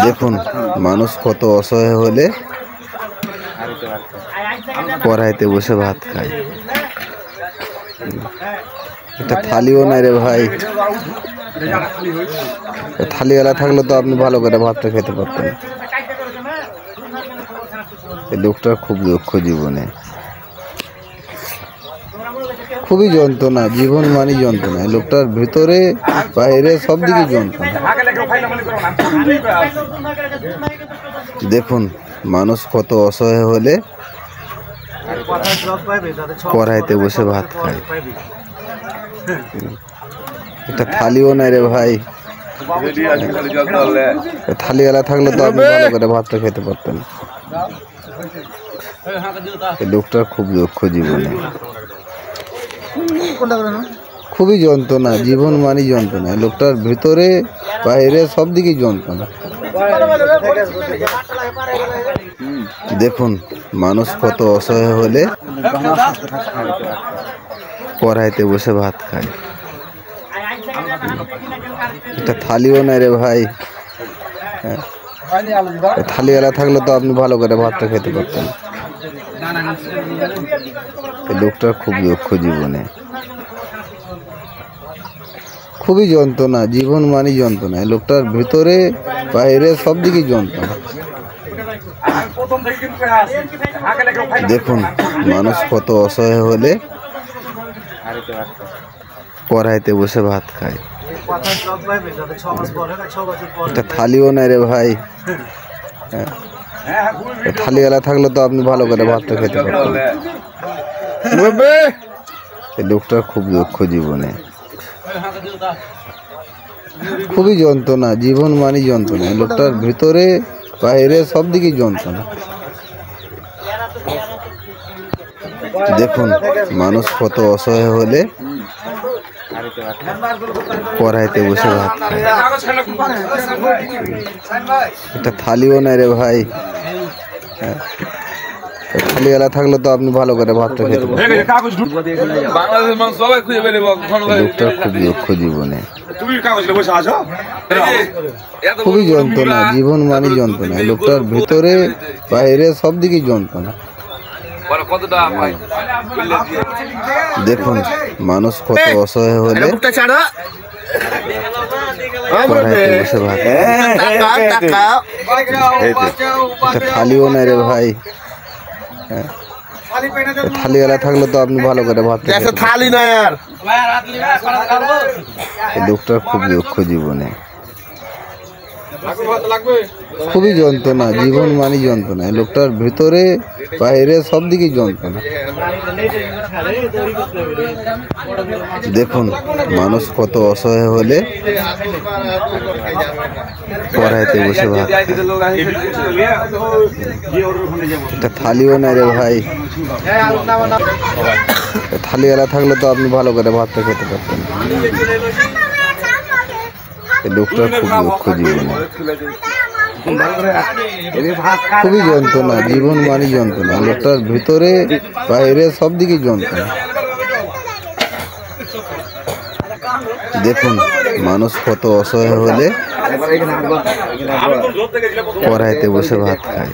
দেখুন মানুষ কত অসহায় হলে কড়াইতে বসে ভাত খায়। এটা থালিও নাই রে ভাই, থালিওয়ালা থাকলে তো আপনি ভালো করে ভাতটা খেতে পারতেন। এই লোকটার খুব দুঃখ জীবনে, খুবই যন্ত্রণা, জীবন মানে যন্ত্রণা। এই লোকটার ভিতরে বাইরে সব দিকে যন্ত্রণা। দেখুন মানুষ কত অসহায় হলে কড়াইতে বসে ভাত খায়। এটা থালিও নাই রে ভাই, থালিওয়ালা থাকলে তো আপনি ভালো করে ভাতটা খেতে পারতেন। এই লোকটার খুব দুঃখ জীবনে, খুবই যন্ত্রণা, জীবন মানে যন্ত্রণা। এই লোকটার ভিতরে বাইরে সব দিকে যন্ত্রণা। দেখুন মানুষ কত অসহায় হলে কড়াইতে বসে ভাত খায়। এটা থালিও নাই রে ভাই, থালিওয়ালা থাকলে তো আপনি ভালো করে ভাতটা খেতে পারতেন। এই লোকটার খুব দুঃখ জীবনে, খুবই যন্ত্রণা, জীবন মানে যন্ত্রণা। এই লোকটার ভিতরে বাইরে সব দিকে যন্ত্রণা। দেখুন মানুষ কত অসহায় হলে কড়াইতে বসে ভাত খায়। এটা থালিও নাই রে ভাই, থালিওয়ালা থাকলে তো আপনি ভালো করে ভাতটা খেতে পারতেন। এই লোকটার খুব দুঃখ জীবনে, খুবই যন্ত্রণা, জীবন মানে যন্ত্রণা। এই লোকটার ভিতরে বাইরে সব দিকে যন্ত্রণা। দেখুন মানুষ কত অসহায় হলে কড়াইতে বসে ভাত খায়। এটা থালিও নাই রে ভাই, থালিওয়ালা থাকলে তো আপনি ভালো করে ভাতটা খেতে পারতেন। লোকটার খুব দুঃখ জীবনে, খুবই যন্ত্রণা, জীবন মানে যন্ত্রণা। এই লোকটার ভিতরে বাইরে সব দিকে যন্ত্রণা। দেখুন মানুষ কত অসহায় হলে কড়াইতে বসে ভাত খায়। এটা থালিও নাই রে ভাই, থালিওয়ালা থাকলে তো আপনি ভালো করে ভাত খেতে পারতেন। এই লোকটার খুব দুঃখ জীবনে, খুবই যন্ত্রণা, জীবন মানে যন্ত্রণা। এই লোকটার ভিতরে বাইরে সব দিকে যন্ত্রণা। দেখুন মানুষ কত অসহায় হলে কড়াইতে বসে ভাত খায়। এটা থালিও নাই রে ভাই, থালিওয়ালা থাকলে তো আপনি ভালো করে ভাতটা খেতে পারতেন। এই লোকটার খুব দুঃখ জীবনে, খুবই যন্ত্রণা, জীবন মানে যন্ত্রণা। লোকটার ভিতরে বাইরে সব দিকে যন্ত্রণা। দেখুন মানুষ কত অসহায় হলে কড়াইতে বসে ভাত খায়।